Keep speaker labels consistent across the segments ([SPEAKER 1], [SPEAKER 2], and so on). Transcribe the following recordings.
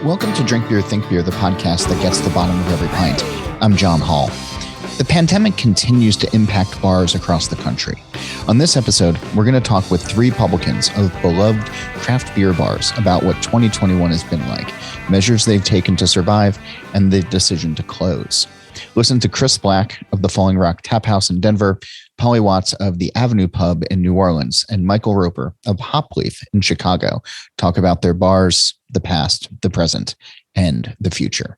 [SPEAKER 1] Welcome to Drink Beer, Think Beer, the podcast that gets to the bottom of every pint. I'm John Holl. The pandemic continues to impact bars across the country. On this episode, we're going to talk with three publicans of beloved craft beer bars about what 2021 has been like, measures they've taken to survive, and the decision to close. Listen to Chris Black of the Falling Rock Tap House in Denver, Polly Watts of the Avenue Pub in New Orleans, and Michael Roper of Hopleaf in Chicago talk about their bars, the past, the present, and the future.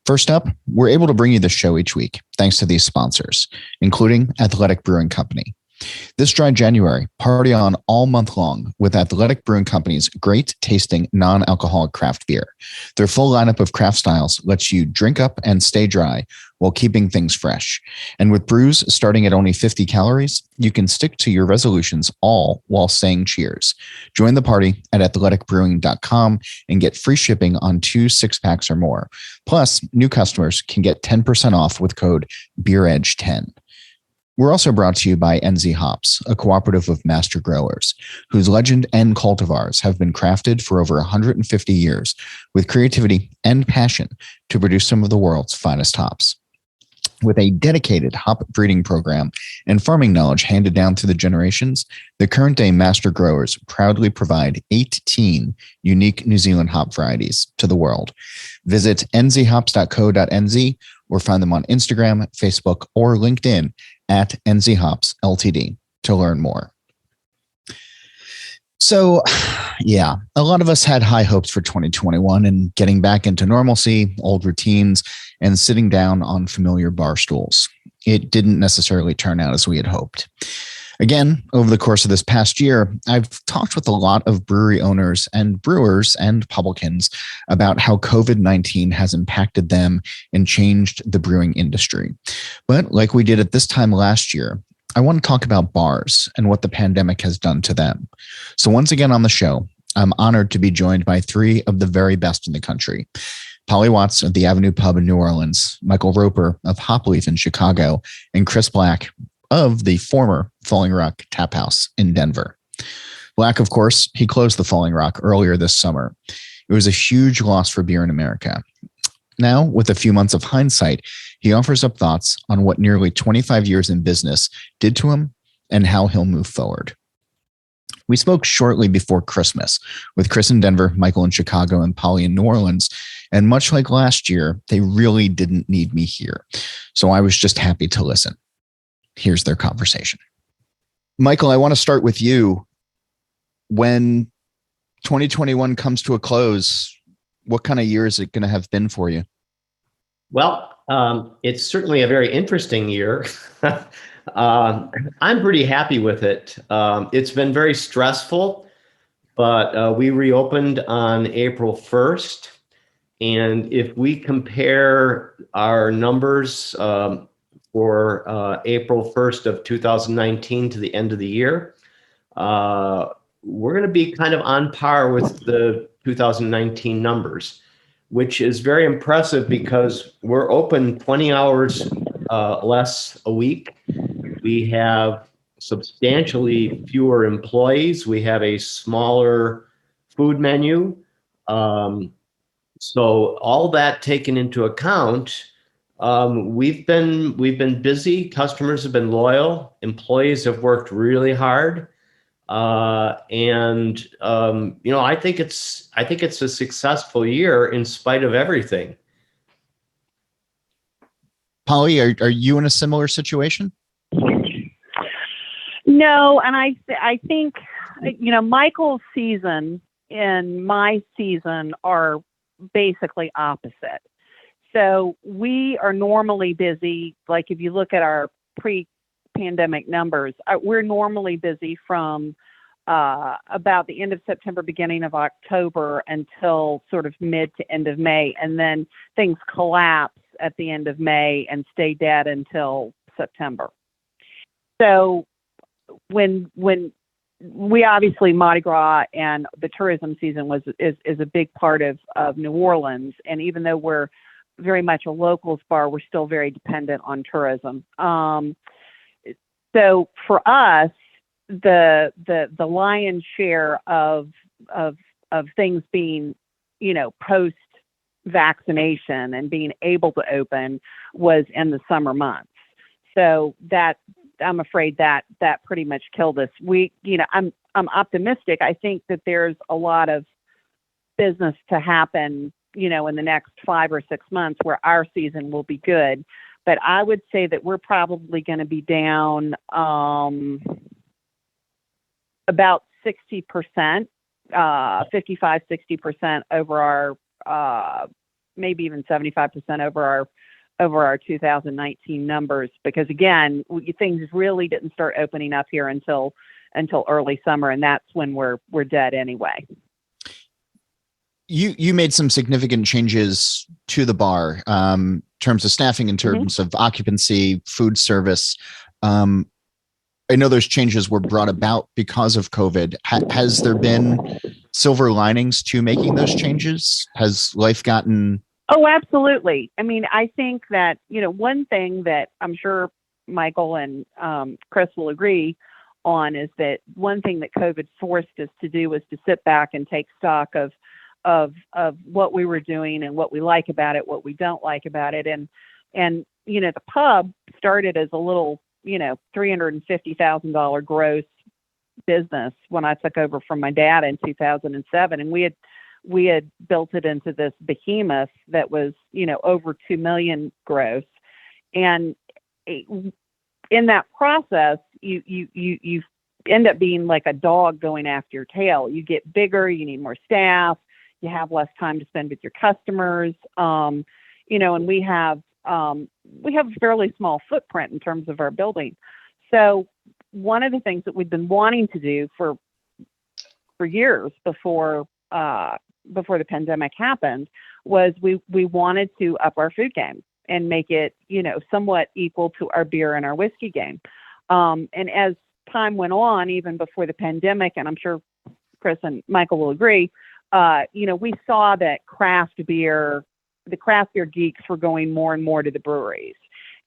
[SPEAKER 1] First up, we're able to bring you this show each week thanks to these sponsors, including Athletic Brewing Company. This dry January, party on all month long with Athletic Brewing Company's great tasting non-alcoholic craft beer. Their full lineup of craft styles lets you drink up and stay dry while keeping things fresh. And with brews starting at only 50 calories, you can stick to your resolutions all while saying cheers. Join the party at athleticbrewing.com and get free shipping on 2 6-packs or more. Plus, new customers can get 10% off with code BeerEdge10. We're also brought to you by NZ Hops, a cooperative of master growers, whose legend and cultivars have been crafted for over 150 years with creativity and passion to produce some of the world's finest hops. With a dedicated hop breeding program and farming knowledge handed down through the generations, the current-day master growers proudly provide 18 unique New Zealand hop varieties to the world. Visit nzhops.co.nz or find them on Instagram, Facebook, or LinkedIn at NZ Hops Ltd to learn more. So, yeah, a lot of us had high hopes for 2021 and getting back into normalcy, old routines, and sitting down on familiar bar stools. It didn't necessarily turn out as we had hoped. Again, over the course of this past year, I've talked with a lot of brewery owners and brewers and publicans about how COVID-19 has impacted them and changed the brewing industry. But like we did at this time last year, I want to talk about bars and what the pandemic has done to them. So once again on the show, I'm honored to be joined by three of the very best in the country. Polly Watts of the Avenue Pub in New Orleans, Michael Roper of Hopleaf in Chicago, and Chris Black of the former Falling Rock Tap House in Denver. Black, of course, he closed the Falling Rock earlier this summer. It was a huge loss for beer in America. Now, with a few months of hindsight, he offers up thoughts on what nearly 25 years in business did to him and how he'll move forward. We spoke shortly before Christmas with Chris in Denver, Michael in Chicago, and Polly in New Orleans. And much like last year, they really didn't need me here. So I was just happy to listen. Here's their conversation. Michael, I want to start with you. When 2021 comes to a close, what kind of year is it going to have been for you?
[SPEAKER 2] Well, it's certainly a very interesting year. I'm pretty happy with it. It's been very stressful, but we reopened on April 1st. And if we compare our numbers for April 1st of 2019 to the end of the year, we're going to be kind of on par with the 2019 numbers, which is very impressive because we're open 20 hours less a week. We have substantially fewer employees. We have a smaller food menu. So all that taken into account, we've been busy. Customers have been loyal. Employees have worked really hard. I think it's a successful year in spite of everything.
[SPEAKER 1] Polly, are you in a similar situation?
[SPEAKER 3] No, and I think Michael's season and my season are basically opposite. So we are normally busy. Like if you look at our pre-pandemic numbers, we're normally busy from about the end of September, beginning of October until sort of mid to end of May. And then things collapse at the end of May and stay dead until September. So when we obviously Mardi Gras and the tourism season is a big part of New Orleans. And even though we're very much a locals bar, we're still very dependent on tourism. So for us, the lion's share of things being post vaccination and being able to open was in the summer months. So that, I'm afraid that pretty much killed us. I'm optimistic. I think that there's a lot of business to happen, in the next 5 or 6 months where our season will be good. But I would say that we're probably going to be down about 60%, 55-60% over our, maybe even 75% over our 2019 numbers. Because again, things really didn't start opening up here until early summer, and that's when we're dead anyway.
[SPEAKER 1] You made some significant changes to the bar, in terms of staffing, in terms of occupancy, food service. I know those changes were brought about because of COVID. Has there been silver linings to making those changes? Has life gotten...
[SPEAKER 3] Oh, absolutely. I mean, I think that, one thing that I'm sure Michael and Chris will agree on is that one thing that COVID forced us to do was to sit back and take stock of what we were doing and what we like about it, what we don't like about it. And the pub started as a little, $350,000 gross business when I took over from my dad in 2007. And we had built it into this behemoth that was, over 2 million gross. And in that process, you end up being like a dog going after your tail. You get bigger, you need more staff, you have less time to spend with your customers. And we have a fairly small footprint in terms of our building. So one of the things that we've been wanting to do for years before the pandemic happened was we wanted to up our food game and make it, somewhat equal to our beer and our whiskey game. And as time went on, even before the pandemic, and I'm sure Chris and Michael will agree, we saw that the craft beer geeks were going more and more to the breweries.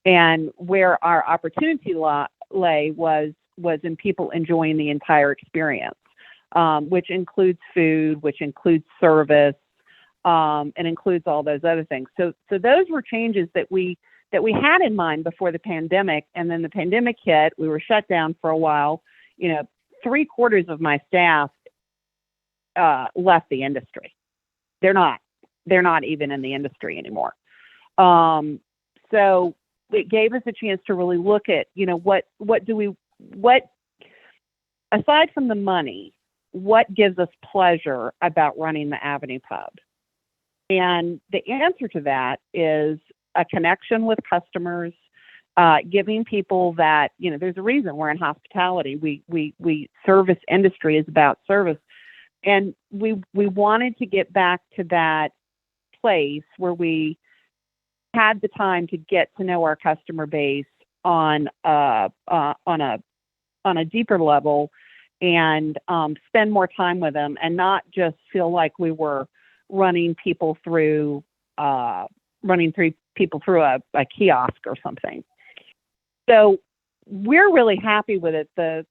[SPEAKER 3] And where our opportunity lay was in people enjoying the entire experience, which includes food, which includes service, and includes all those other things. So those were changes that we had in mind before the pandemic. And then the pandemic hit, we were shut down for a while. 3/4 of my staff left the industry. They're not even in the industry anymore. So it gave us a chance to really look at, what aside from the money, what gives us pleasure about running the Avenue Pub? And the answer to that is a connection with customers, giving people that, there's a reason we're in hospitality. We service industry is about service. And we wanted to get back to that place where we had the time to get to know our customer base on a deeper level and spend more time with them and not just feel like we were running people through a kiosk or something. So we're really happy with it. The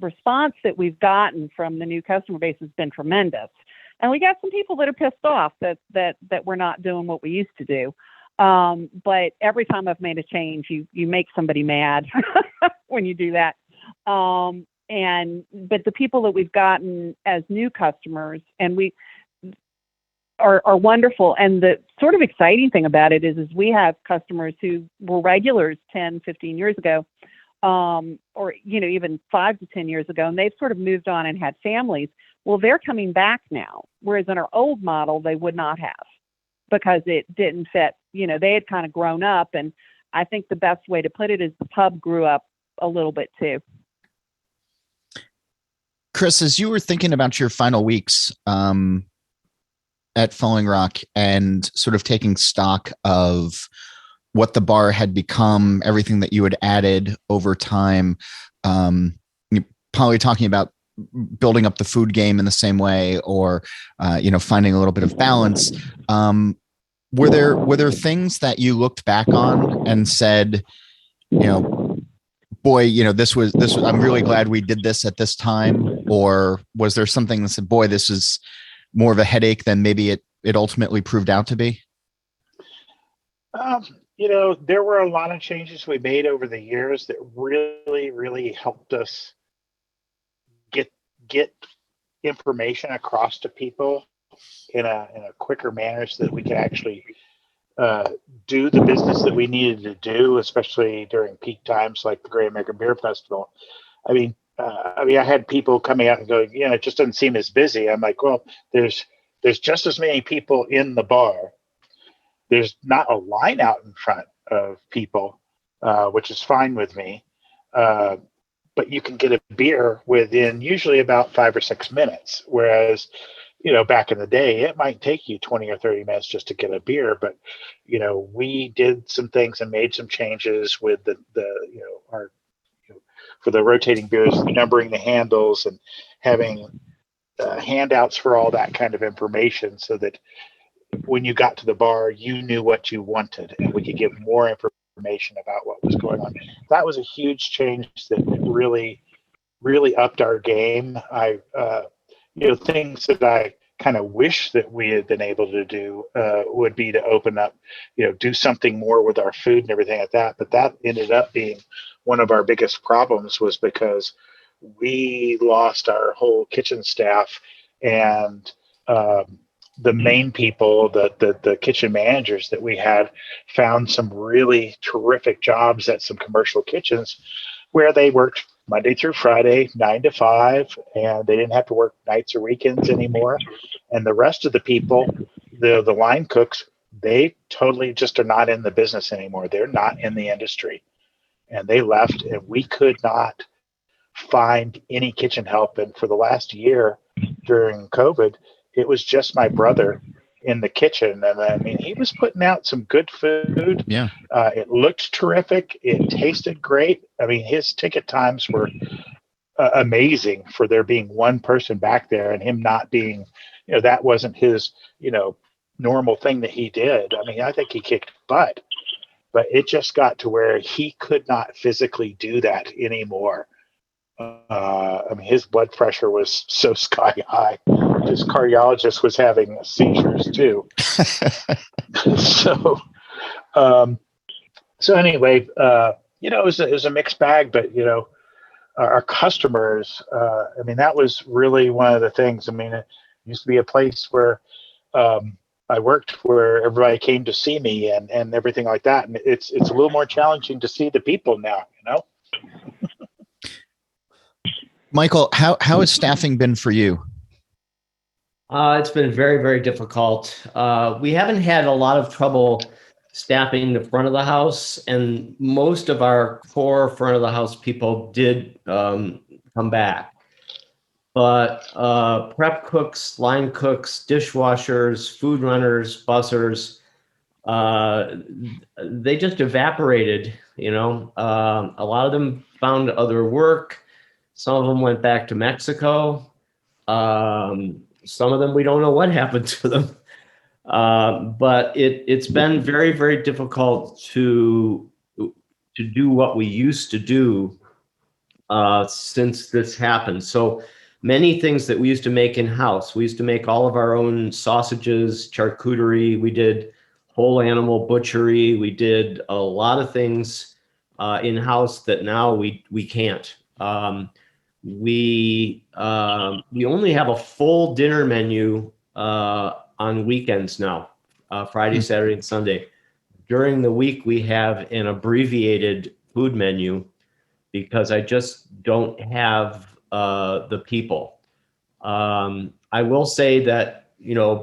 [SPEAKER 3] response that we've gotten from the new customer base has been tremendous. And we got some people that are pissed off that we're not doing what we used to do. But every time I've made a change, you make somebody mad when you do that. But the people that we've gotten as new customers and we are wonderful. And the sort of exciting thing about it is we have customers who were regulars 10, 15 years ago, or, even 5 to 10 years ago, and they've sort of moved on and had families. Well, they're coming back now, whereas in our old model, they would not have because it didn't fit. They had kind of grown up, and I think the best way to put it is the pub grew up a little bit too.
[SPEAKER 1] Chris, as you were thinking about your final weeks at Falling Rock and sort of taking stock of what the bar had become, everything that you had added over time, you're probably talking about building up the food game in the same way, or finding a little bit of balance. Were there things that you looked back on and said, boy, this was I'm really glad we did this at this time? Or was there something that said, boy, this is more of a headache than maybe it it ultimately proved out to be?
[SPEAKER 4] There were a lot of changes we made over the years that really, really helped us get information across to people in a quicker manner so that we could actually do the business that we needed to do, especially during peak times like the Great American Beer Festival. I had people coming out and going, it just doesn't seem as busy. I'm like, well, there's just as many people in the bar. There's not a line out in front of people, which is fine with me. But you can get a beer within usually about 5 or 6 minutes. Whereas, back in the day, it might take you 20 or 30 minutes just to get a beer. But, we did some things and made some changes with for the rotating beers, numbering the handles and having handouts for all that kind of information so that when you got to the bar, you knew what you wanted and we could give more information about what was going on. That was a huge change that really, really upped our game. Things that I kind of wish that we had been able to do would be to open up, do something more with our food and everything like that. But that ended up being one of our biggest problems, was because we lost our whole kitchen staff, and the main people, the kitchen managers that we had, found some really terrific jobs at some commercial kitchens where they worked Monday through Friday, 9 to 5, and they didn't have to work nights or weekends anymore. And the rest of the people, the line cooks, they totally just are not in the business anymore. They're not in the industry. And they left, and we could not find any kitchen help. And for the last year during COVID, it was just my brother in the kitchen. And he was putting out some good food.
[SPEAKER 1] Yeah.
[SPEAKER 4] It looked terrific. It tasted great. His ticket times were amazing for there being one person back there and him not being, that wasn't his, normal thing that he did. I think he kicked butt, but it just got to where he could not physically do that anymore. His blood pressure was so sky high. His cardiologist was having seizures too. So anyway, it was a mixed bag, but our customers, that was really one of the things. It used to be a place where I worked where everybody came to see me and everything like that. And it's a little more challenging to see the people now,
[SPEAKER 1] Michael, how has staffing been for you?
[SPEAKER 2] It's been very, very difficult. We haven't had a lot of trouble staffing the front of the house, and most of our core front of the house people did come back. But prep cooks, line cooks, dishwashers, food runners, bussers, they just evaporated. A lot of them found other work. Some of them went back to Mexico. Some of them, we don't know what happened to them. But it's been very, very difficult to do what we used to do since this happened. So many things that we used to make in-house. We used to make all of our own sausages, charcuterie. We did whole animal butchery. We did a lot of things in-house that now we can't. We only have a full dinner menu on weekends now, Friday, Saturday, and Sunday. During the week, we have an abbreviated food menu because I just don't have the people. I will say that,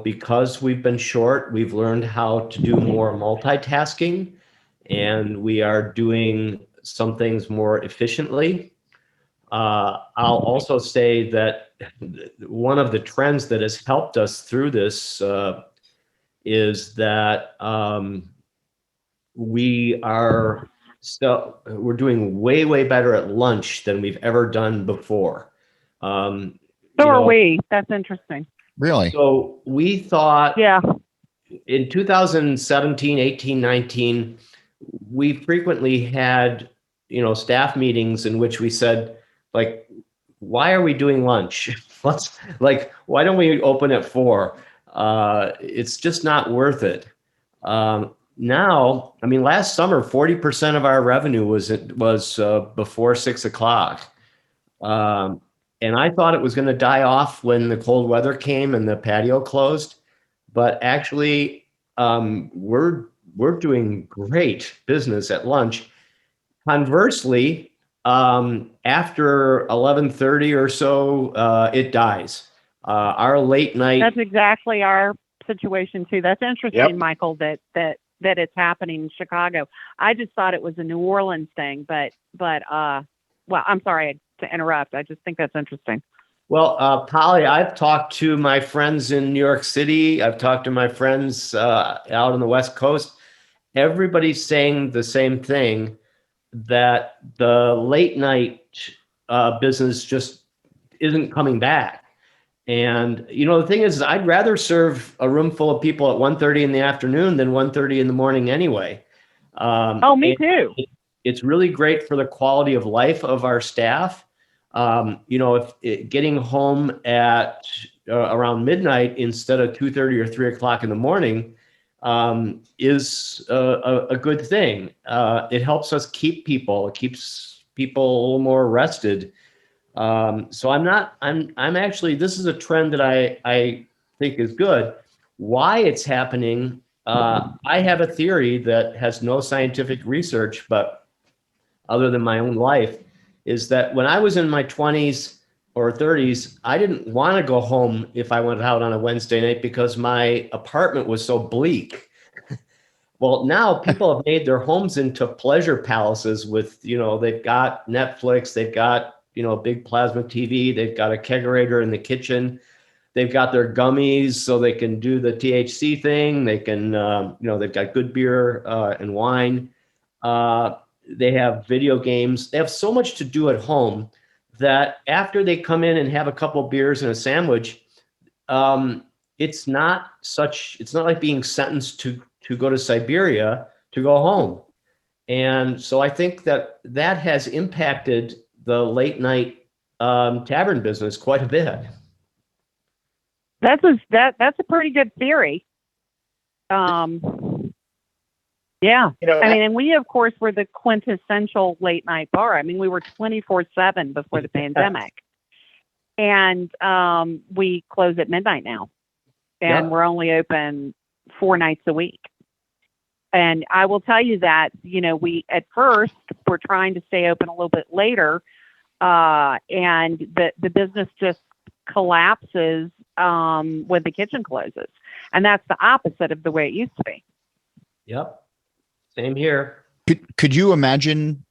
[SPEAKER 2] because we've been short, we've learned how to do more multitasking, and we are doing some things more efficiently. I'll also say that one of the trends that has helped us through this is that we're doing way, way better at lunch than we've ever done before.
[SPEAKER 3] So are we. That's interesting.
[SPEAKER 1] Really?
[SPEAKER 2] So we thought,
[SPEAKER 3] yeah,
[SPEAKER 2] in 2017, 18, 19, we frequently had, staff meetings in which we said, why are we doing lunch? Why don't we open at 4? It's just not worth it. Now, I mean, last summer, 40% of our revenue was before 6 o'clock. And I thought it was going to die off when the cold weather came and the patio closed. But actually, we're doing great business at lunch. Conversely, after 11:30 or so, it dies. Our late night.
[SPEAKER 3] That's exactly our situation too. That's interesting,
[SPEAKER 4] Yep.
[SPEAKER 3] Michael, that it's happening in Chicago. I just thought it was a New Orleans thing, but well, I'm sorry to interrupt. I just think that's interesting.
[SPEAKER 2] Well, Polly, I've talked to my friends in New York City. I've talked to my friends out on the West Coast. Everybody's saying the same thing, that the late night business just isn't coming back. And, the thing is, I'd rather serve a room full of people at 1:30 in the afternoon than 1:30 in the morning anyway.
[SPEAKER 3] Me too.
[SPEAKER 2] It's really great for the quality of life of our staff. If getting home at around midnight instead of 2:30 or 3 o'clock in the morning is a good thing. It helps us keep people. It keeps people a little more rested. So I'm actually, this is a trend that I think is good. Why it's happening, I have a theory that has no scientific research, but other than my own life, is that when I was in my 20s or 30s, I didn't want to go home if I went out on a Wednesday night because my apartment was so bleak. Well, now people have made their homes into pleasure palaces with, they've got Netflix, they've got, a big plasma TV, they've got a kegerator in the kitchen, they've got their gummies so they can do the THC thing. They can, they've got good beer and wine. They have video games. They have so much to do at home that after they come in and have a couple beers and a sandwich, it's not like being sentenced to go to Siberia to go home. And so I think that has impacted the late night tavern business quite a bit.
[SPEAKER 3] That's a pretty good theory. Yeah. And we, of course, were the quintessential late night bar. I mean, we were 24/7 before the pandemic. And we close at midnight now. And we're only open 4 nights a week. And I will tell you that, we at first were trying to stay open a little bit later. And the business just collapses when the kitchen closes. And that's the opposite of the way it used to be.
[SPEAKER 2] Yep. Same here.
[SPEAKER 1] Could you imagine,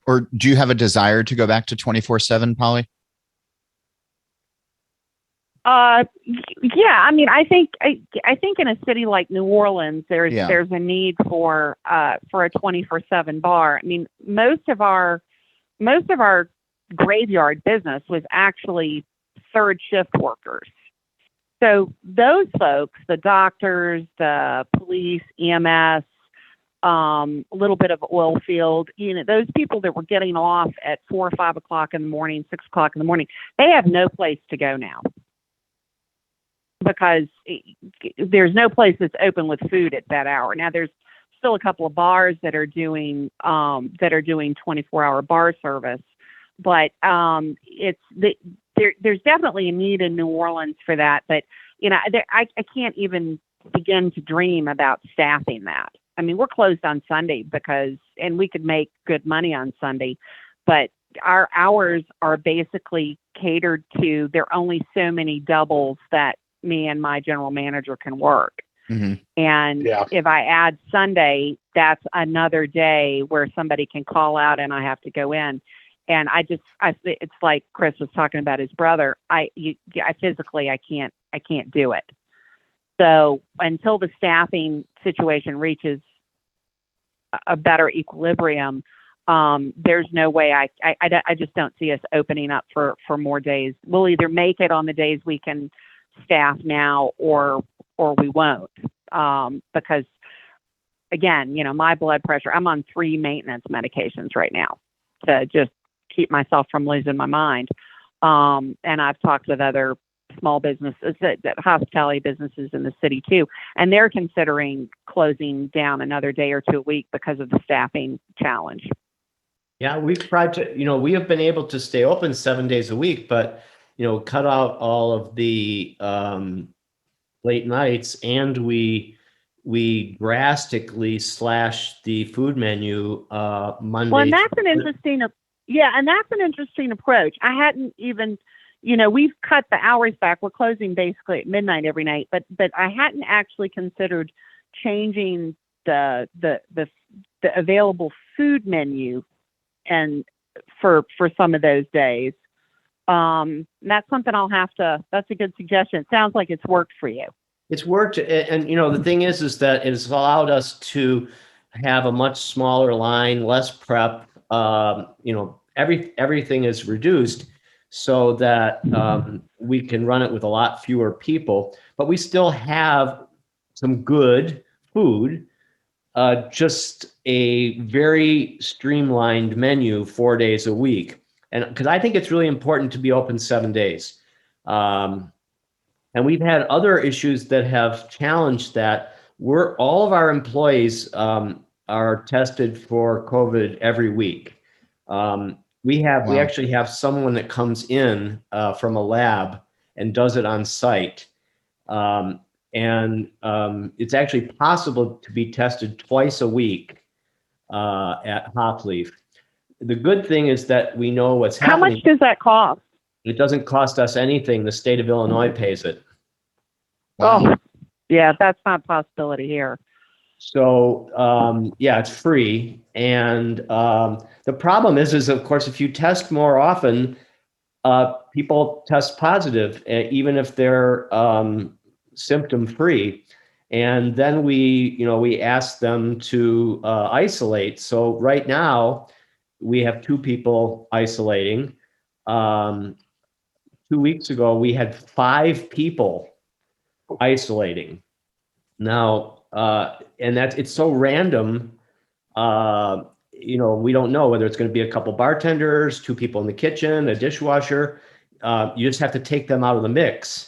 [SPEAKER 1] or do you have a desire to go back to 24/7, Polly?
[SPEAKER 3] Yeah. I mean, I think in a city like New Orleans, there's a need for a 24/7 bar. I mean, most of our graveyard business was actually third shift workers. So those folks, the doctors, the police, EMS, a little bit of oil field, those people that were getting off at 4 or 5 o'clock in the morning, 6 o'clock in the morning, they have no place to go now because there's no place that's open with food at that hour. Now there's still a couple of bars that are doing 24-hour bar service, but there's definitely a need in New Orleans for that. But I can't even begin to dream about staffing that. I mean, we're closed on Sunday and we could make good money on Sunday, but our hours are basically catered to, there are only so many doubles that me and my general manager can work.
[SPEAKER 1] Mm-hmm.
[SPEAKER 3] And if I add Sunday, that's another day where somebody can call out and I have to go in. And it's like Chris was talking about his brother. I physically, I can't do it. So until the staffing situation reaches a better equilibrium, there's no way I just don't see us opening up for more days. We'll either make it on the days we can staff now or we won't. Because again, my blood pressure, I'm on 3 maintenance medications right now to just keep myself from losing my mind. And I've talked with other small businesses, that hospitality businesses in the city too, and they're considering closing down another day or two a week because of the staffing challenge.
[SPEAKER 2] Yeah, we've tried to, we have been able to stay open 7 days a week, but, cut out all of the late nights, and we drastically slashed the food menu Monday.
[SPEAKER 3] Well, and that's an interesting, and that's an interesting approach. I hadn't even, we've cut the hours back. We're closing basically at midnight every night, but I hadn't actually considered changing the available food menu and for some of those days. That's something that's a good suggestion. It sounds like it's worked for you.
[SPEAKER 2] It's worked. And, the thing is that it's allowed us to have a much smaller line, less prep, everything is reduced so that we can run it with a lot fewer people, but we still have some good food, just a very streamlined menu 4 days a week. And because I think it's really important to be open 7 days. And we've had other issues that have challenged that. All of our employees are tested for COVID every week. We actually have someone that comes in from a lab and does it on site. And it's actually possible to be tested twice a week at Hopleaf. The good thing is that we know what's happening.
[SPEAKER 3] How much does that cost?
[SPEAKER 2] It doesn't cost us anything. The state of Illinois pays it.
[SPEAKER 1] Wow.
[SPEAKER 3] Oh, yeah, that's not a possibility here.
[SPEAKER 2] So, it's free. And the problem is of course, if you test more often, people test positive, even if they're symptom free. And then we ask them to isolate. So right now we have 2 people isolating. 2 weeks ago, we had 5 people isolating. Now, and it's so random. We don't know whether it's going to be a couple bartenders, 2 people in the kitchen, a dishwasher. You just have to take them out of the mix.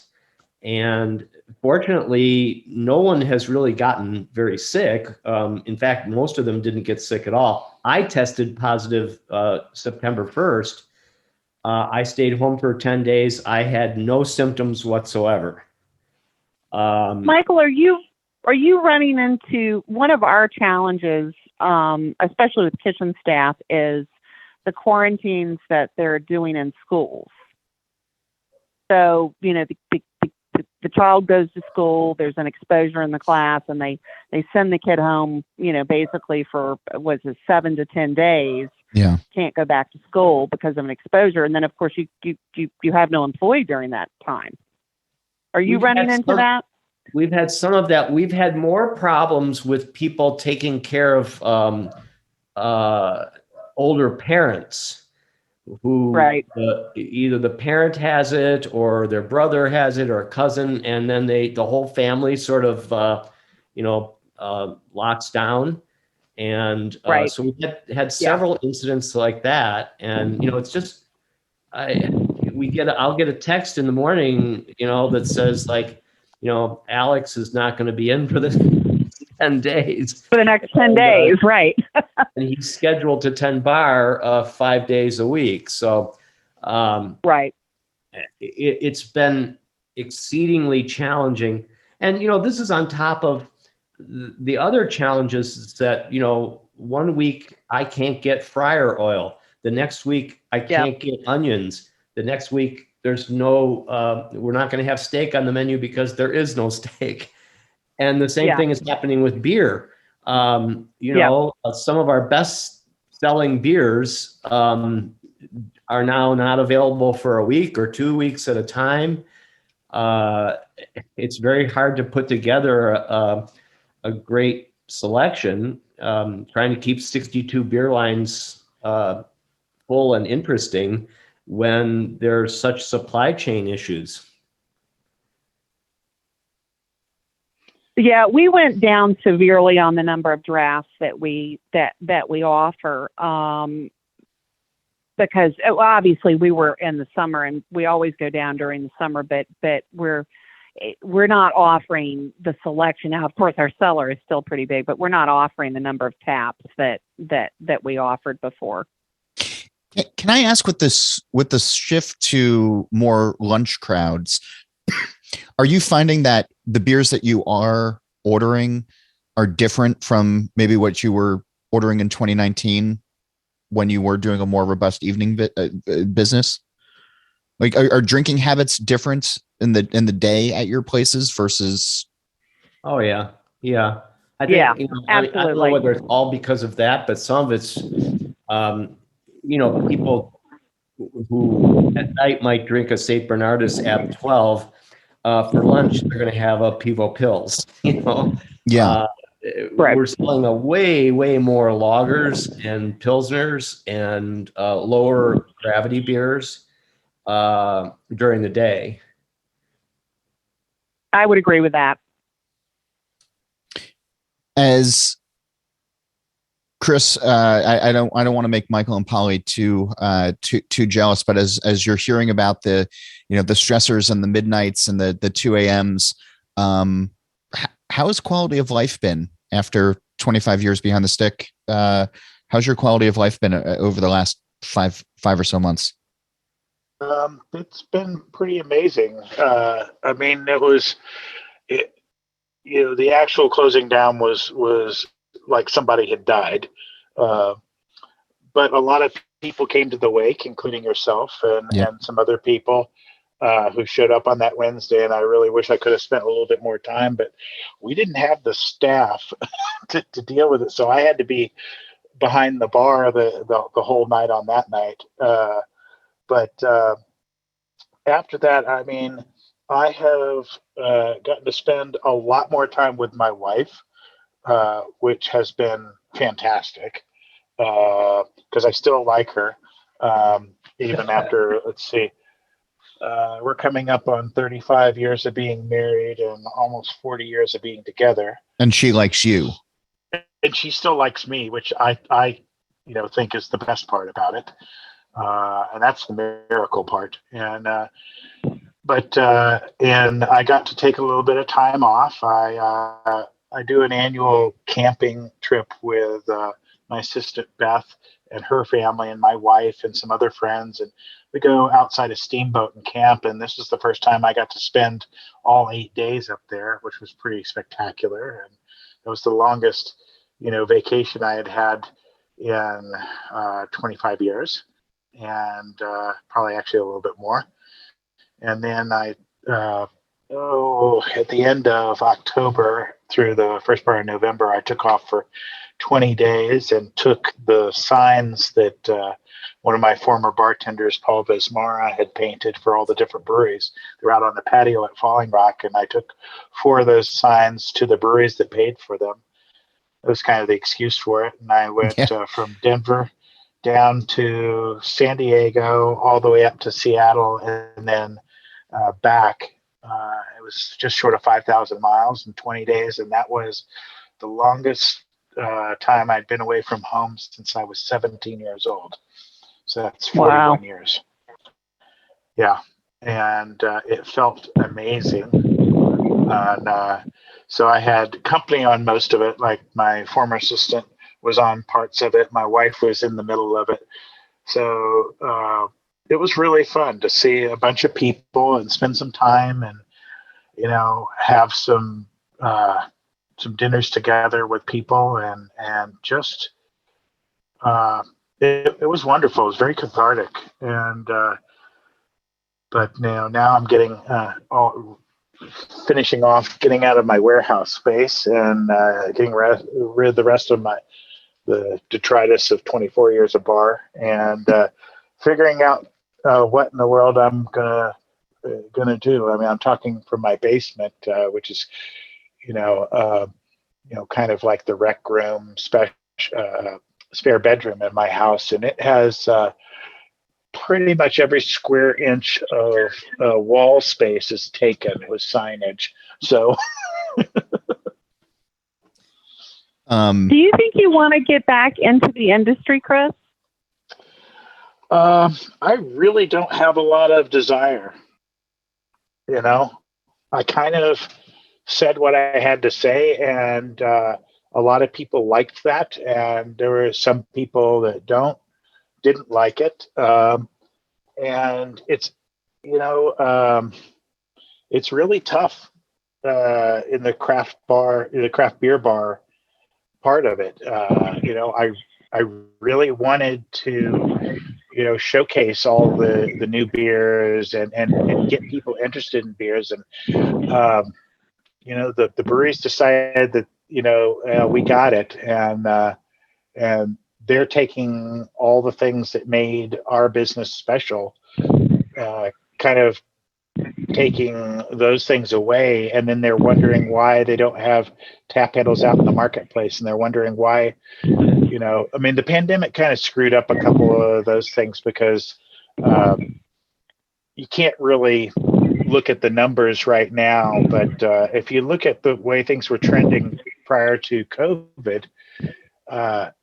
[SPEAKER 2] And fortunately, no one has really gotten very sick. In fact, most of them didn't get sick at all. I tested positive September 1st. I stayed home for 10 days. I had no symptoms whatsoever.
[SPEAKER 3] Michael, are you running into one of our challenges, especially with kitchen staff, is the quarantines that they're doing in schools? So, the child goes to school, there's an exposure in the class, and they send the kid home, basically for 7 to 10 days.
[SPEAKER 1] Yeah.
[SPEAKER 3] Can't go back to school because of an exposure. And then of course you have no employee during that time. Are you running into that?
[SPEAKER 2] We've had some of that. We've had more problems with people taking care of older parents who
[SPEAKER 3] right.
[SPEAKER 2] Either the parent has it or their brother has it or a cousin, and then the whole family sort of locks down. And
[SPEAKER 3] right.
[SPEAKER 2] so we had several incidents like that. And it's just I'll get a text in the morning that says Alex is not going to be in for this 10 days.
[SPEAKER 3] For the next 10 days, right.
[SPEAKER 2] And he's scheduled to tend bar 5 days a week. So
[SPEAKER 3] right.
[SPEAKER 2] It's been exceedingly challenging. And, this is on top of the other challenges that, 1 week I can't get fryer oil. The next week I can't get onions. The next week there's no, we're not going to have steak on the menu because there is no steak. And the same thing is happening with beer. Some of our best selling beers are now not available for a week or 2 weeks at a time. It's very hard to put together a great selection, trying to keep 62 beer lines full and interesting when there's such supply chain issues.
[SPEAKER 3] Yeah, we went down severely on the number of drafts that we offer. because obviously we were in the summer and we always go down during the summer, but we're not offering the selection. Now, of course, our cellar is still pretty big, but we're not offering the number of taps that we offered before.
[SPEAKER 1] Can I ask, with the shift to more lunch crowds, are you finding that the beers that you are ordering are different from maybe what you were ordering in 2019 when you were doing a more robust evening business? Like, are drinking habits different in the day at your places versus?
[SPEAKER 2] Oh yeah. I think,
[SPEAKER 3] Yeah,
[SPEAKER 2] absolutely. I don't know
[SPEAKER 3] absolutely.
[SPEAKER 2] whether it's all because of that, but some of it's, people who at night might drink a St. Bernardus at 12. For lunch, they're going to have a Pivo Pils.
[SPEAKER 1] Yeah.
[SPEAKER 3] Right.
[SPEAKER 2] We're selling a way more lagers and pilsners and lower gravity beers during the day.
[SPEAKER 3] I would agree with that.
[SPEAKER 1] As Chris, I don't want to make Michael and Polly too jealous, but as you're hearing about the stressors and the midnights and the 2 a.m.s, how has quality of life been after 25 years behind the stick? How's your quality of life been over the last five or so months?
[SPEAKER 4] It's been pretty amazing. The actual closing down was like somebody had died. But a lot of people came to the wake, including yourself and some other people who showed up on that Wednesday. And I really wish I could have spent a little bit more time, but we didn't have the staff to deal with it. So I had to be behind the bar the whole night on that night. But after that, I have gotten to spend a lot more time with my wife, which has been fantastic, because I still like her, even after, let's see, we're coming up on 35 years of being married and almost 40 years of being together.
[SPEAKER 1] And she likes you.
[SPEAKER 4] And she still likes me, which I think is the best part about it. And that's the miracle part. And I got to take a little bit of time off. I do an annual camping trip with my assistant Beth and her family and my wife and some other friends, and we go outside a steamboat and camp. And this is the first time I got to spend all 8 days up there, which was pretty spectacular. And it was the longest, vacation I had in 25 years, and probably actually a little bit more. And then at the end of October through the first part of November, I took off for 20 days and took the signs that one of my former bartenders, Paul Vesmara, had painted for all the different breweries. They're out on the patio at Falling Rock, and I took 4 of those signs to the breweries that paid for them. It was kind of the excuse for it. And I went from Denver down to San Diego, all the way up to Seattle, and then back. It was just short of 5,000 miles in 20 days, and that was the longest time I'd been away from home since I was 17 years old. So that's 41 years. Yeah, and it felt amazing. And so I had company on most of it. Like my former assistant was on parts of it. My wife was in the middle of it. So it was really fun to see a bunch of people and spend some time and, have some dinners together with people and just, it was wonderful. It was very cathartic. And, but now I'm getting, finishing off, getting out of my warehouse space and getting rid of the rest of the detritus of 24 years of bar, and figuring out what in the world I'm gonna do. I'm talking from my basement, which is, kind of like the rec room, spare bedroom in my house, and it has pretty much every square inch of wall space is taken with signage. So,
[SPEAKER 3] do you think you want to get back into the industry, Chris?
[SPEAKER 4] I really don't have a lot of desire. I kind of said what I had to say, and a lot of people liked that, and there were some people that didn't like it, and it's really tough in the craft beer bar part of it. I really wanted to showcase all the new beers and get people interested in beers. And the breweries decided that we got it, and they're taking all the things that made our business special, kind of taking those things away, and then they're wondering why they don't have tap handles out in the marketplace, and they're wondering why. The pandemic kind of screwed up a couple of those things, because you can't really look at the numbers right now, but if you look at the way things were trending prior to COVID,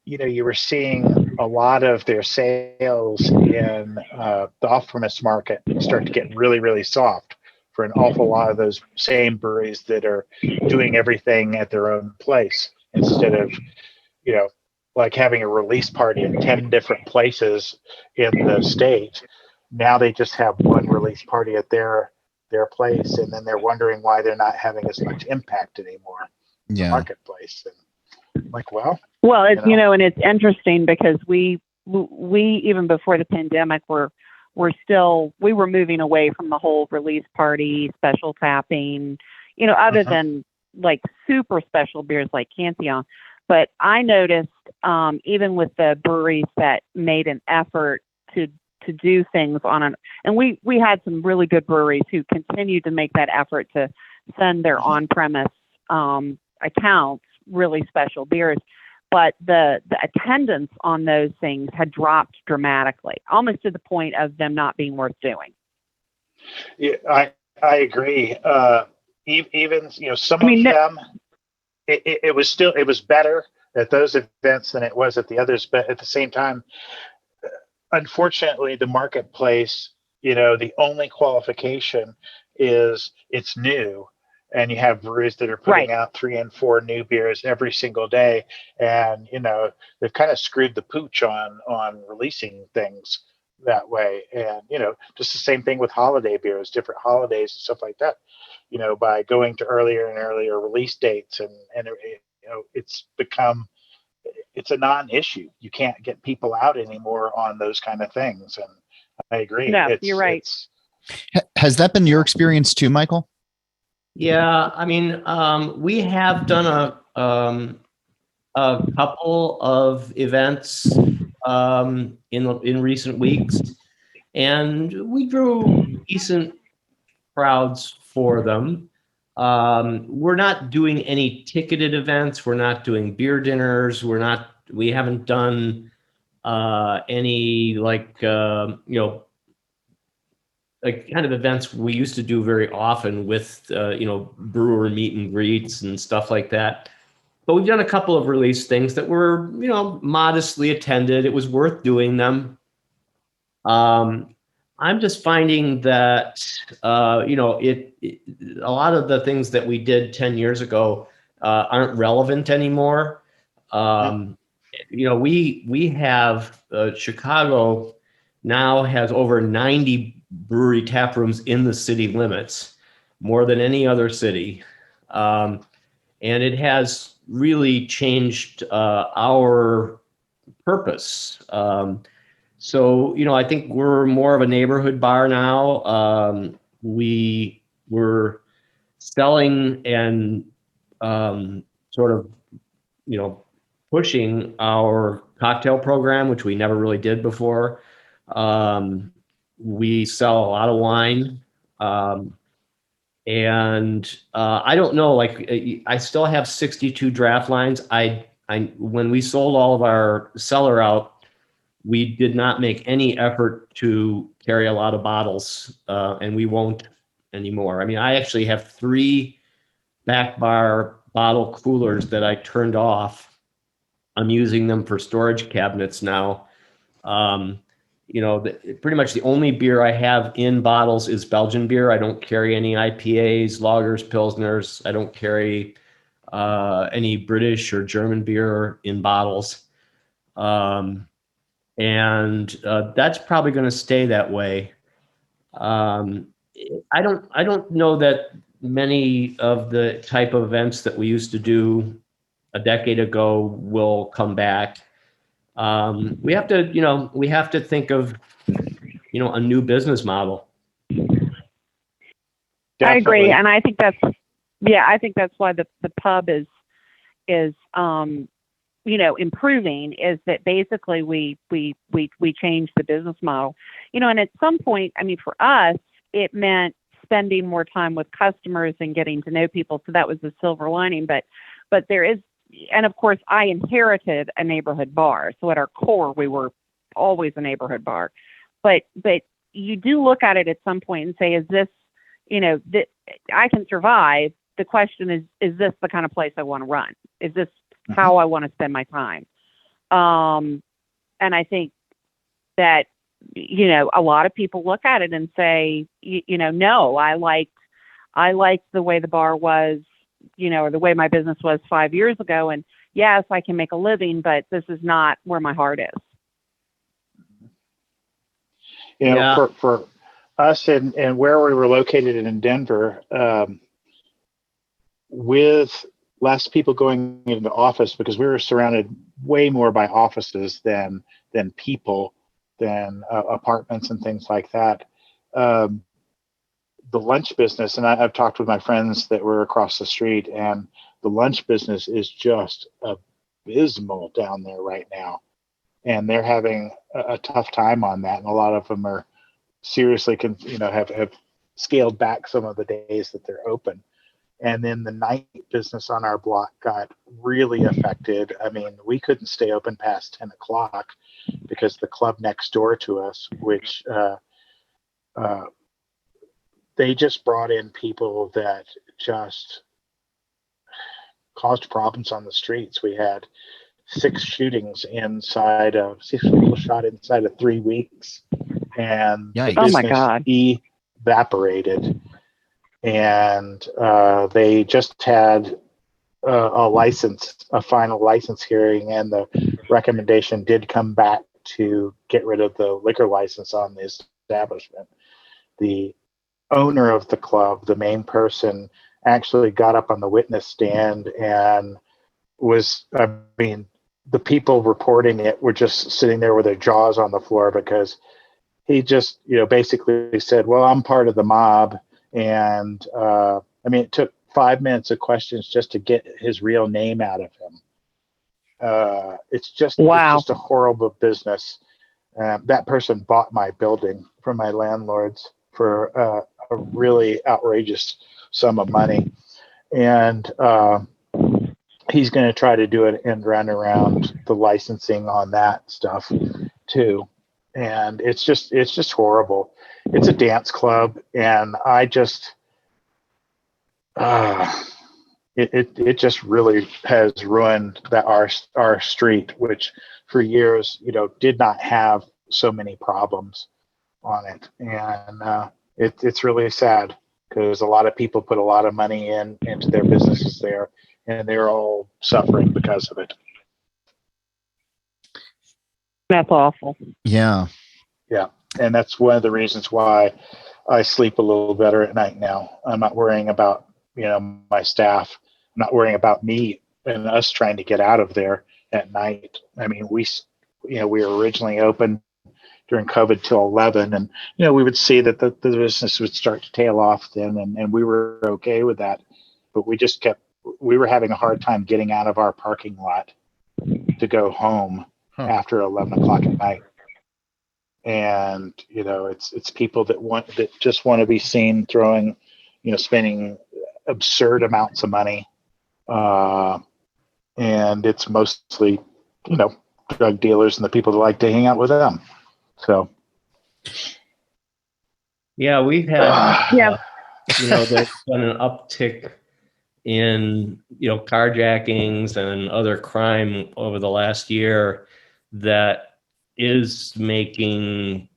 [SPEAKER 4] you were seeing a lot of their sales in the off-premise market start to get really, really soft for an awful lot of those same breweries that are doing everything at their own place, instead of, like having a release party in 10 different places in the state. Now they just have one release party at their place, and then they're wondering why they're not having as much impact anymore in the marketplace. And I'm like, well,
[SPEAKER 3] it's and it's interesting, because we even before the pandemic we were moving away from the whole release party, special tapping, other than like super special beers like Cantillon. But I noticed, even with the breweries that made an effort to do things and we had some really good breweries who continued to make that effort to send their on-premise accounts really special beers, but the attendance on those things had dropped dramatically, almost to the point of them not being worth doing.
[SPEAKER 4] Yeah, I agree. Even some of them, it was better at those events than it was at the others, but at the same time, unfortunately, the marketplace, the only qualification is it's new, and you have breweries that are putting out 3 and 4 new beers every single day, and they've kind of screwed the pooch on releasing things that way. And just the same thing with holiday beers, different holidays and stuff like that, by going to earlier and earlier release dates, and it's a non-issue. You can't get people out anymore on those kind of things. And I agree.
[SPEAKER 3] No, you're right.
[SPEAKER 1] Has that been your experience too, Michael?
[SPEAKER 2] Yeah, we have done a couple of events in recent weeks, and we drew decent crowds for them. We're not doing any ticketed events. We're not doing beer dinners. We haven't done any like kind of events we used to do very often with brewer meet and greets and stuff like that. But we've done a couple of release things that were modestly attended. It was worth doing them. I'm just finding that a lot of the things that we did 10 years ago aren't relevant anymore. We have Chicago now has over 90 brewery tap rooms in the city limits, more than any other city, and it has really changed our purpose. So, I think we're more of a neighborhood bar now. We were selling and sort of, pushing our cocktail program, which we never really did before. We sell a lot of wine. And I don't know, I still have 62 draft lines. When we sold all of our cellar out, we did not make any effort to carry a lot of bottles, and we won't anymore. I actually have 3 back bar bottle coolers that I turned off. I'm using them for storage cabinets now. pretty much the only beer I have in bottles is Belgian beer. I don't carry any IPAs, lagers, pilsners. I don't carry any British or German beer in bottles. And that's probably going to stay that way. I don't know that many of the type of events that we used to do a decade ago will come back. We have to think of, a new business model.
[SPEAKER 4] Definitely.
[SPEAKER 3] I agree, and I think that's why the pub is improving, is that basically we changed the business model, and at some point, I mean, for us, it meant spending more time with customers and getting to know people. So that was the silver lining, but there is, and of course I inherited a neighborhood bar. So at our core, we were always a neighborhood bar, but you do look at it at some point and say, is this, that I can survive. The question is this the kind of place I want to run? Is this how I want to spend my time? And I think that, a lot of people look at it and say, no, I liked the way the bar was, or the way my business was 5 years ago. And yes, I can make a living, but this is not where my heart is.
[SPEAKER 4] For us and where we were located in Denver, with less people going into the office, because we were surrounded way more by offices than people, than apartments and things like that. The lunch business, and I've talked with my friends that were across the street, and the lunch business is just abysmal down there right now. And they're having a tough time on that. And a lot of them are seriously, have scaled back some of the days that they're open. And then the night business on our block got really affected. I mean, we couldn't stay open past 10 o'clock because the club next door to us, which they just brought in people that just caused problems on the streets. We had 6 shootings inside of 6 people shot inside of 3 weeks, and
[SPEAKER 1] Yikes.
[SPEAKER 3] Oh my God.
[SPEAKER 4] evaporated. And they just had a final license hearing, and the recommendation did come back to get rid of the liquor license on the establishment. The owner of the club, the main person, actually got up on the witness stand and the people reporting it were just sitting there with their jaws on the floor, because he just, basically said, well, I'm part of the mob. And it took 5 minutes of questions just to get his real name out of him. It's just a horrible business. That person bought my building from my landlords for a really outrageous sum of money. And he's going to try to do it and run around the licensing on that stuff too. And it's just horrible. It's a dance club, and I just it just really has ruined our street, which for years did not have so many problems on it. And it's really sad, because a lot of people put a lot of money into their businesses there, and they're all suffering because of it.
[SPEAKER 3] That's awful.
[SPEAKER 1] Yeah.
[SPEAKER 4] Yeah. And that's one of the reasons why I sleep a little better at night now. I'm not worrying about, my staff. I'm not worrying about me and us trying to get out of there at night. I mean, we were originally open during COVID till 11, and, we would see that the business would start to tail off then, and we were okay with that. But we were having a hard time getting out of our parking lot to go home after 11 o'clock at night. And it's people that just want to be seen throwing, spending absurd amounts of money, and it's mostly drug dealers and the people that like to hang out with them. So
[SPEAKER 2] yeah, we've had there's been an uptick in carjackings and other crime over the last year that is making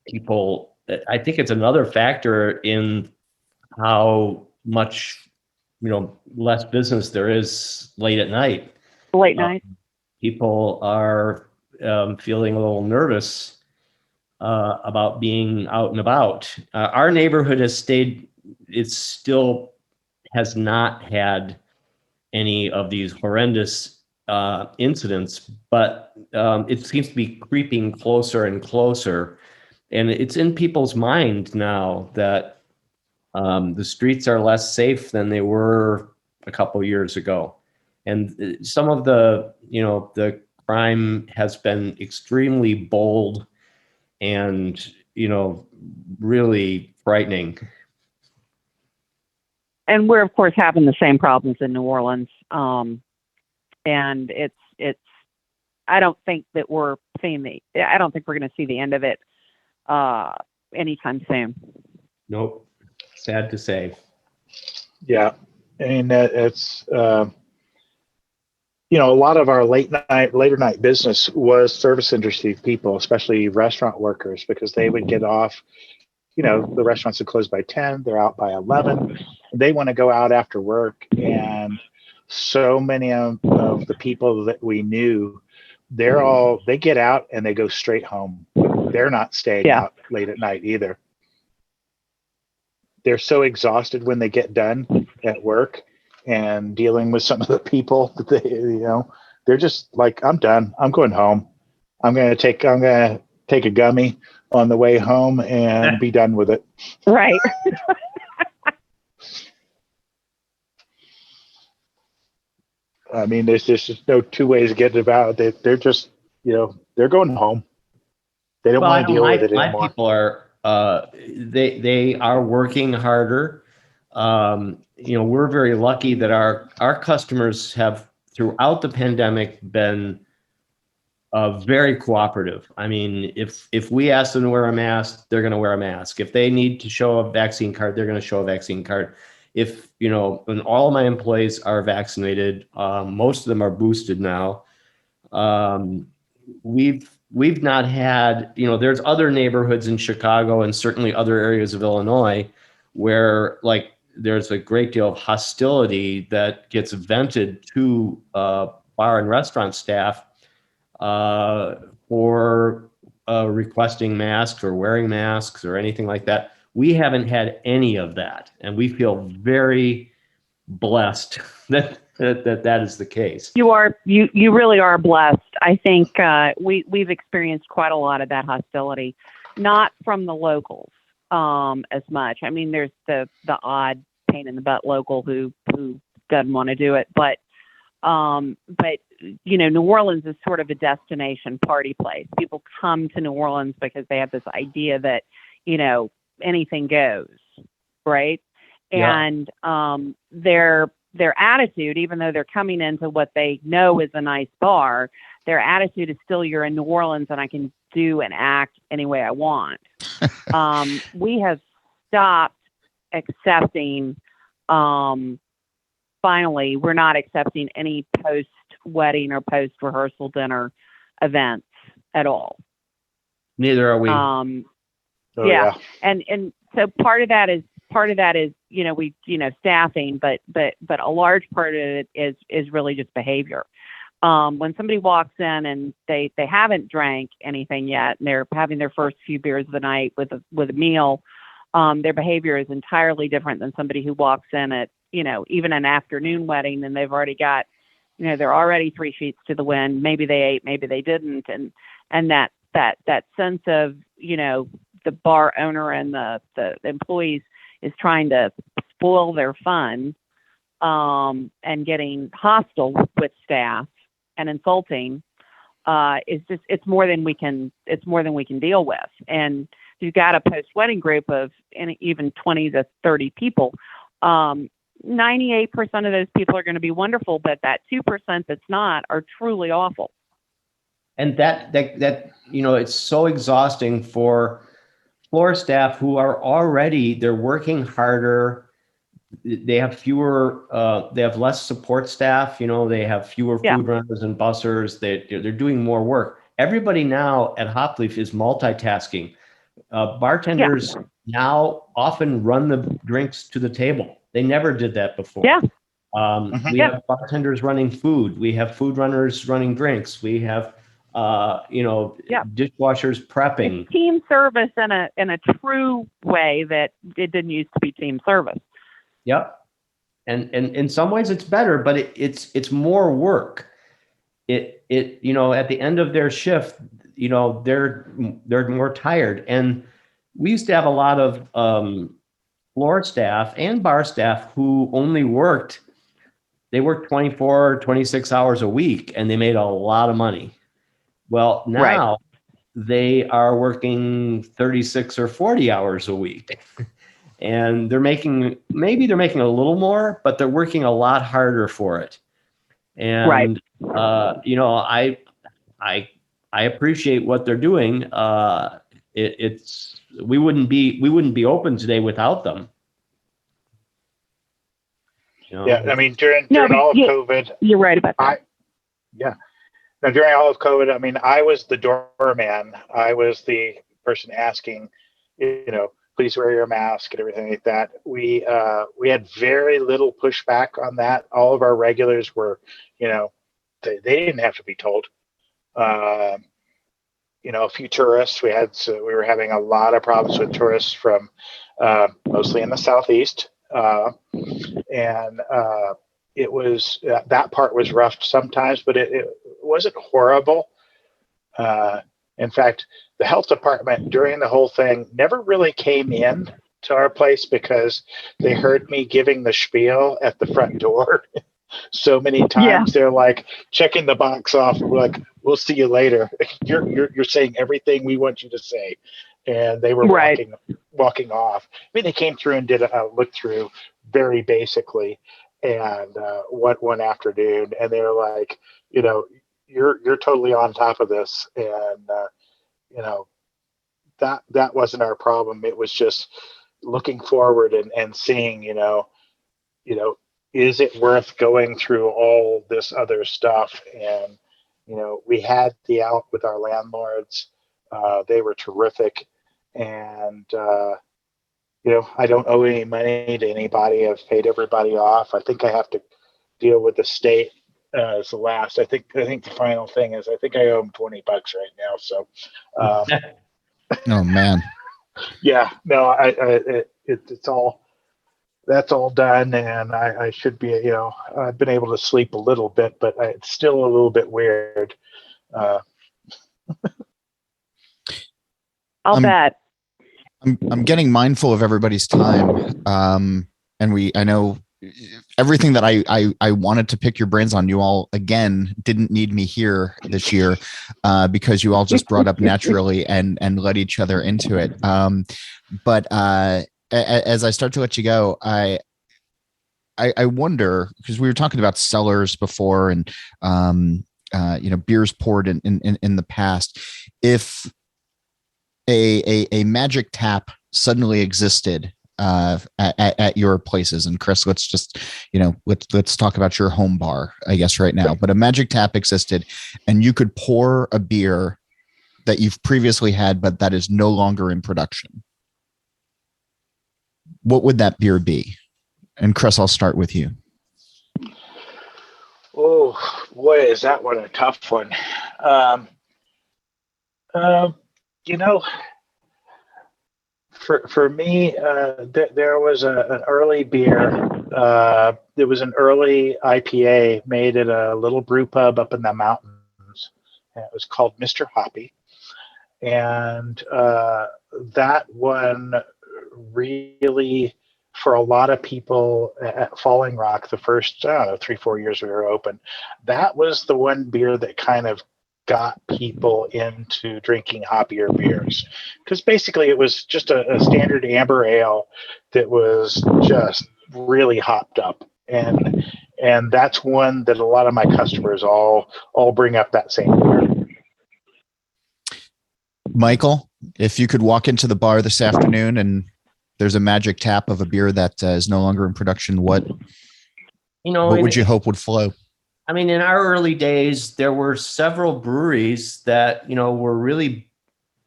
[SPEAKER 2] people, I think it's another factor in how much, less business there is late at night.
[SPEAKER 3] Late night.
[SPEAKER 2] People are feeling a little nervous about being out and about. Our neighborhood it still has not had any of these horrendous incidents, but it seems to be creeping closer and closer. And it's in people's mind now that the streets are less safe than they were a couple years ago. And some of the crime has been extremely bold and, really frightening.
[SPEAKER 3] And we're, of course, having the same problems in New Orleans. And it's, I don't think that we're going to see the end of it anytime soon.
[SPEAKER 2] Nope. Sad to say.
[SPEAKER 4] Yeah. And it's, a lot of our later night business was service industry people, especially restaurant workers, because they would get off, the restaurants would close by 10, they're out by 11. They want to go out after work. And so many of the people that we knew, they get out and they go straight home. They're not staying out late at night either. They're so exhausted when they get done at work and dealing with some of the people that they're just like, I'm done. I'm going home. I'm going to take a gummy on the way home and be done with it.
[SPEAKER 3] Right.
[SPEAKER 4] I mean, there's just no two ways of getting about it. They're just, they're going home. They don't want to deal with it anymore.
[SPEAKER 2] My people are, they are working harder. We're very lucky that our customers have throughout the pandemic been very cooperative. I mean, if we ask them to wear a mask, they're going to wear a mask. If they need to show a vaccine card, they're going to show a vaccine card. If, when all of my employees are vaccinated, most of them are boosted now. We've not had, there's other neighborhoods in Chicago and certainly other areas of Illinois where there's a great deal of hostility that gets vented to bar and restaurant staff for requesting masks or wearing masks or anything like that. We haven't had any of that, and we feel very blessed that is the case. You really are blessed. I think we've experienced quite a lot of that hostility, not from the locals as much. I mean, there's the odd pain in the butt local who doesn't want to do it, but New Orleans is sort of a destination party place. People come to New Orleans because they have this idea that anything goes, right? Yeah. And their attitude, even though they're coming into what they know is a nice bar, their attitude is still, you're in New Orleans and I can do and act any way I want. We have stopped accepting, finally, we're not accepting any post-wedding or post-rehearsal dinner events at all. Neither are we.
[SPEAKER 3] Yeah. And so part of that is, staffing, but a large part of it is really just behavior. When somebody walks in and they haven't drank anything yet and they're having their first few beers of the night with a meal, their behavior is entirely different than somebody who walks in at, even an afternoon wedding and they've already got, they're already 3 sheets to the wind. Maybe they ate, maybe they didn't. And that sense of, the bar owner and the employees is trying to spoil their fun, and getting hostile with staff and insulting, is just, it's more than we can deal with. And you've got a post-wedding group of even 20 to 30 people. 98% of those people are going to be wonderful, but that 2% that's not are truly awful.
[SPEAKER 2] And that it's so exhausting for floor staff who are they're working harder. They have they have less support staff. They have fewer food runners and bussers. They're doing more work, everybody now at Hopleaf is multitasking. Bartenders now often run the drinks to the table. They never did that before.
[SPEAKER 3] Yeah.
[SPEAKER 2] We have bartenders running food. We have food runners running drinks. We have, dishwashers prepping.
[SPEAKER 3] It's team service in a true way that it didn't used to be team service.
[SPEAKER 2] Yep. And in some ways it's better, but it's more work. It at the end of their shift, they're more tired. And we used to have a lot of floor staff and bar staff who only worked 24, 26 hours a week, and they made a lot of money. Well, now they are working 36 or 40 hours a week. And they're making a little more, but they're working a lot harder for it. And I appreciate what they're doing. We wouldn't be open today without them.
[SPEAKER 4] Yeah, I mean during all of COVID,
[SPEAKER 3] you're right about that.
[SPEAKER 4] Now, during all of COVID, I mean, I was the doorman. I was the person asking, please wear your mask and everything like that. We had very little pushback on that. All of our regulars were, they didn't have to be told. A few tourists. We were having a lot of problems with tourists from mostly in the Southeast, and it was that part was rough sometimes, but it wasn't horrible. In fact, the health department during the whole thing never really came in to our place because they heard me giving the spiel at the front door so many times. They're like checking the box off. We're like, we'll see you later. You're saying everything we want you to say. And they were walking off. I mean, they came through and did a look through very basically, and one afternoon, and they were like, you're totally on top of this, and that wasn't our problem. It was just looking forward and seeing, is it worth going through all this other stuff? And we had the out with our landlords. They were terrific, and I don't owe any money to anybody. I've paid everybody off. I think I have to deal with the state as the last. I think the final thing is I think I owe them $20 right now. So,
[SPEAKER 1] oh man,
[SPEAKER 4] yeah, no, it's all that's all done, and I should be. I've been able to sleep a little bit, but it's still a little bit weird.
[SPEAKER 3] I'll bet.
[SPEAKER 1] I'm getting mindful of everybody's time. And I know everything that I wanted to pick your brains on. You all, again, didn't need me here this year because you all just brought up naturally and led each other into it. But as I start to let you go, I wonder, because we were talking about cellars before and, beers poured in the past, if a magic tap suddenly existed at your places. And Chris, let's just, let's talk about your home bar, I guess, right now. But a magic tap existed and you could pour a beer that you've previously had, but that is no longer in production. What would that beer be? And Chris, I'll start with you.
[SPEAKER 4] Oh boy, is that one a tough one. For me, there was an early beer. There was an early IPA made at a little brew pub up in the mountains. It was called Mr. Hoppy. And that one really, for a lot of people at Falling Rock, the first 3-4 years we were open, that was the one beer that kind of got people into drinking hoppier beers, because basically it was just a standard amber ale that was just really hopped up, and that's one that a lot of my customers all bring up that same beer.
[SPEAKER 1] Michael, if you could walk into the bar this afternoon and there's a magic tap of a beer that is no longer in production, what would you hope would flow?
[SPEAKER 2] I mean, in our early days, there were several breweries that, were really,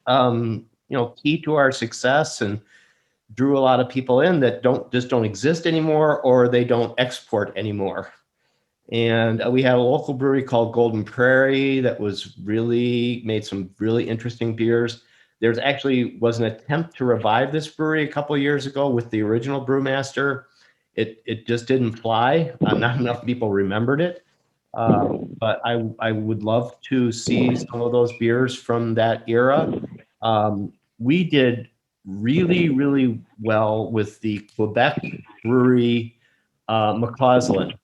[SPEAKER 2] key to our success and drew a lot of people in that don't exist anymore, or they don't export anymore. And we had a local brewery called Golden Prairie that made some really interesting beers. There's actually was an attempt to revive this brewery a couple of years ago with the original brewmaster. It just didn't fly. Not enough people remembered it. But I would love to see some of those beers from that era. We did really, really well with the Quebec brewery, McCausland.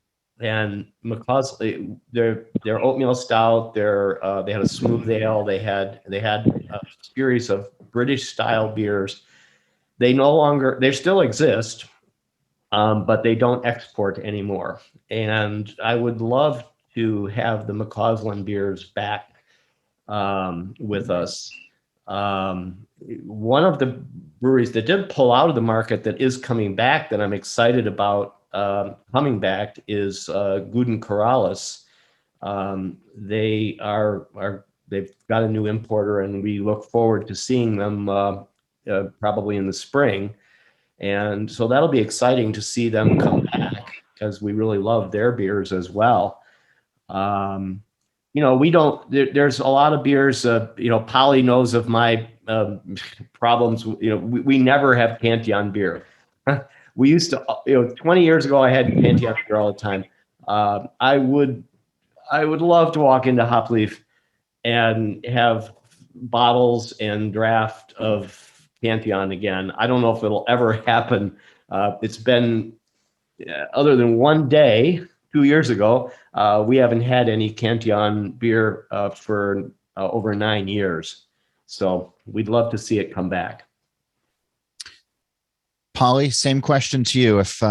[SPEAKER 2] And McCausland, their oatmeal stout, they had a smooth ale, they had a series of British style beers. They still exist, but they don't export anymore. And I would love to have the McCausland beers back with us. One of the breweries that did pull out of the market that is coming back, that I'm excited about coming back, is Guden Corrales. They've got a new importer, and we look forward to seeing them probably in the spring. And so that'll be exciting to see them come back, because we really love their beers as well. There's a lot of beers, Polly knows of my problems. We never have Cantillon beer. We used to, 20 years ago, I had Cantillon beer all the time. I would love to walk into Hopleaf and have bottles and draft of Cantillon again. I don't know if it'll ever happen. It's been, other than one day 2 years ago, we haven't had any Cantillon beer for over 9 years. So we'd love to see it come back.
[SPEAKER 1] Polly, same question to you. If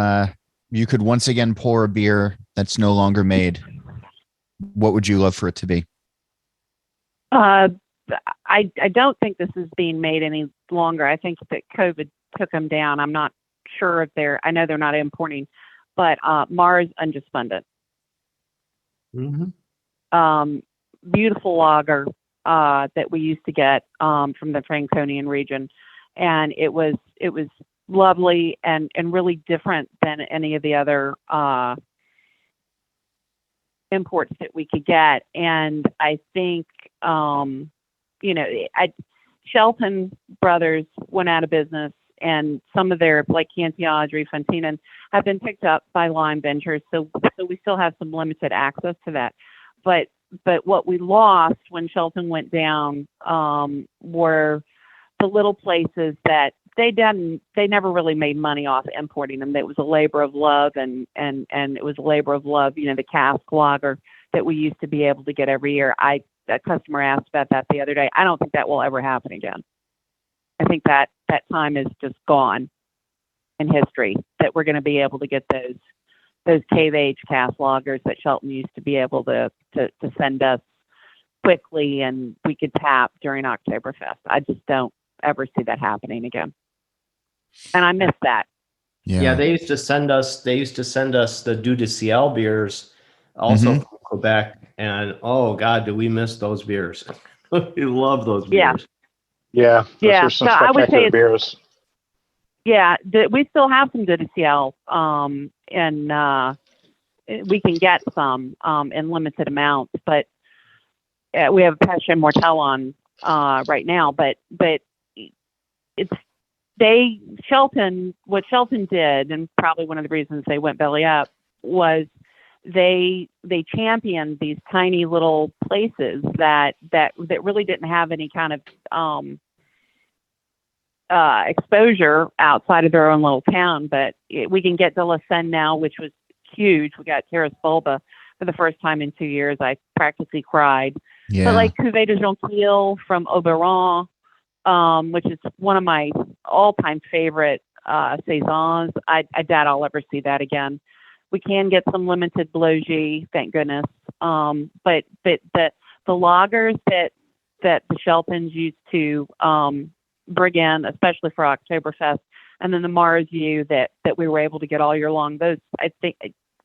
[SPEAKER 1] you could once again pour a beer that's no longer made, what would you love for it to be?
[SPEAKER 3] I don't think this is being made any longer. I think that COVID took them down. I'm not sure if I know they're not importing, but Mars Undespundent.
[SPEAKER 2] Mm-hmm.
[SPEAKER 3] Beautiful lager that we used to get from the Franconian region, and it was lovely and really different than any of the other imports that we could get. And I think Shelton Brothers went out of business, and some of their, like Cantillon, Fontaine, have been picked up by Lime Ventures. So we still have some limited access to that. But what we lost when Shelton went down were the little places that they never really made money off importing them. It was a labor of love, and it was a labor of love, the cask lager that we used to be able to get every year. A customer asked about that the other day. I don't think that will ever happen again. I think that time is just gone in history, that we're going to be able to get those cave age cask lagers that Shelton used to be able to send us quickly, and we could tap during Oktoberfest. I just don't ever see that happening again. And I miss that.
[SPEAKER 2] Yeah, they used to send us the Dieu du Ciel beers also from Quebec, and oh God, do we miss those beers. We love those beers.
[SPEAKER 4] Yeah, those are some spectacular beers.
[SPEAKER 3] Yeah, we still have some Dieu du Ciel, and we can get some in limited amounts, but we have Passion Mortel on right now, but what Shelton did, and probably one of the reasons they went belly up, was they championed these tiny little places that really didn't have any kind of exposure outside of their own little town. But we can get De La Seine now, which was huge. We got Terrace Bulba for the first time in 2 years. I practically cried. Yeah. But like Cuvée de Jonquille from Oberon, which is one of my all-time favorite saisons. I doubt I'll ever see that again. We can get some limited Blogy, thank goodness. But the lagers that the Sheltons used to bring in, especially for Oktoberfest, and then the Mars U that we were able to get all year long, those I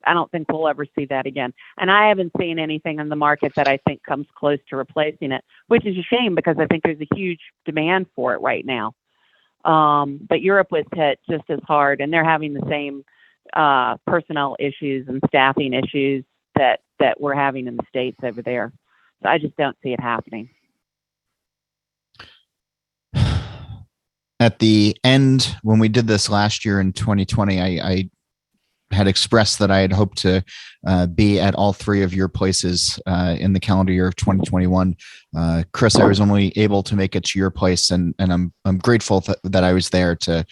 [SPEAKER 3] I don't think we'll ever see that again. And I haven't seen anything in the market that I think comes close to replacing it, which is a shame because I think there's a huge demand for it right now. But Europe was hit just as hard, and they're having the same personnel issues and staffing issues that we're having in the States over there. So I just don't see it happening.
[SPEAKER 1] At the end, when we did this last year in 2020, I had expressed that I had hoped to be at all three of your places in the calendar year of 2021. Chris, I was only able to make it to your place, and I'm grateful that I was there to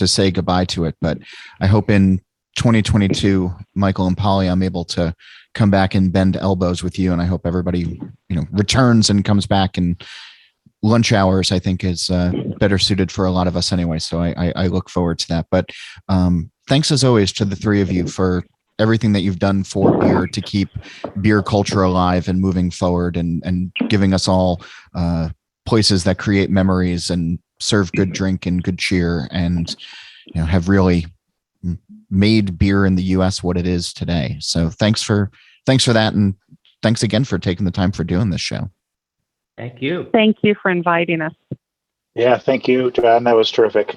[SPEAKER 1] say goodbye to it. But I hope in 2022, Michael and Polly, I'm able to come back and bend elbows with you, and I hope everybody returns and comes back. And lunch hours, I think, is better suited for a lot of us anyway. So I look forward to that. But thanks as always to the three of you for everything that you've done for beer to keep beer culture alive and moving forward, and giving us all places that create memories and serve good drink and good cheer, and have really made beer in the U.S. what it is today. So thanks for that, and thanks again for taking the time for doing this show.
[SPEAKER 2] Thank you.
[SPEAKER 3] Thank you for inviting us.
[SPEAKER 4] Yeah, thank you, John. That was terrific.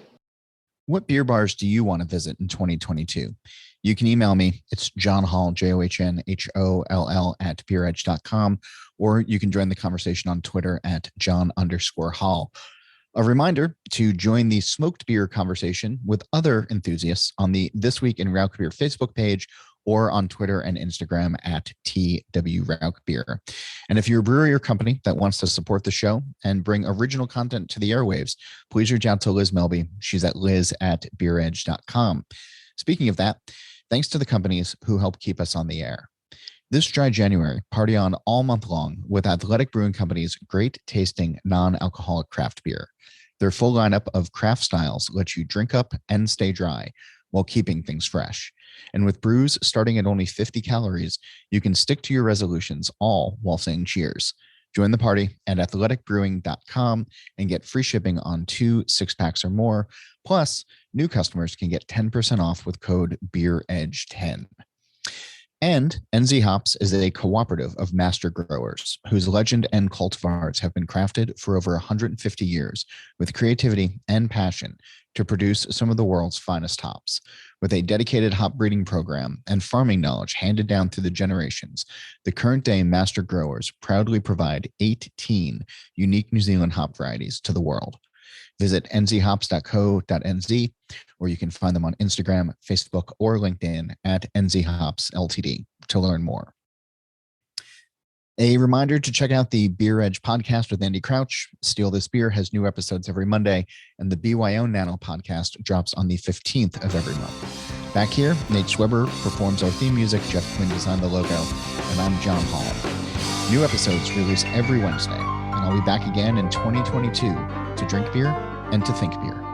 [SPEAKER 1] What beer bars do you want to visit in 2022? You can email me. It's John Holl, JOHNHOLL at beeredge.com, or you can join the conversation on Twitter at John_Holl. A reminder to join the smoked beer conversation with other enthusiasts on the This Week in Rauch Beer Facebook page, or on Twitter and Instagram at TWRauchBeer. And if you're a brewery or company that wants to support the show and bring original content to the airwaves, please reach out to Liz Melby. She's at liz@beeredge.com. Speaking of that, thanks to the companies who help keep us on the air. This dry January, party on all month long with Athletic Brewing Company's great tasting non-alcoholic craft beer. Their full lineup of craft styles lets you drink up and stay dry while keeping things fresh. And with brews starting at only 50 calories, you can stick to your resolutions, all while saying cheers. Join the party at athleticbrewing.com and get free shipping on 2 6-packs or more. Plus, new customers can get 10% off with code BeerEdge10. And NZ Hops is a cooperative of master growers whose legend and cultivars have been crafted for over 150 years with creativity and passion to produce some of the world's finest hops. With a dedicated hop breeding program and farming knowledge handed down through the generations, the current day master growers proudly provide 18 unique New Zealand hop varieties to the world. Visit nzhops.co.nz, or you can find them on Instagram, Facebook, or LinkedIn at NZHops Ltd to learn more. A reminder to check out the Beer Edge podcast with Andy Crouch. Steal This Beer has new episodes every Monday, and the BYO Nano podcast drops on the 15th of every month. Back here, Nate Schweber performs our theme music, Jeff Quinn designed the logo, and I'm John Holl. New episodes release every Wednesday, and I'll be back again in 2022 to drink beer and to think beer.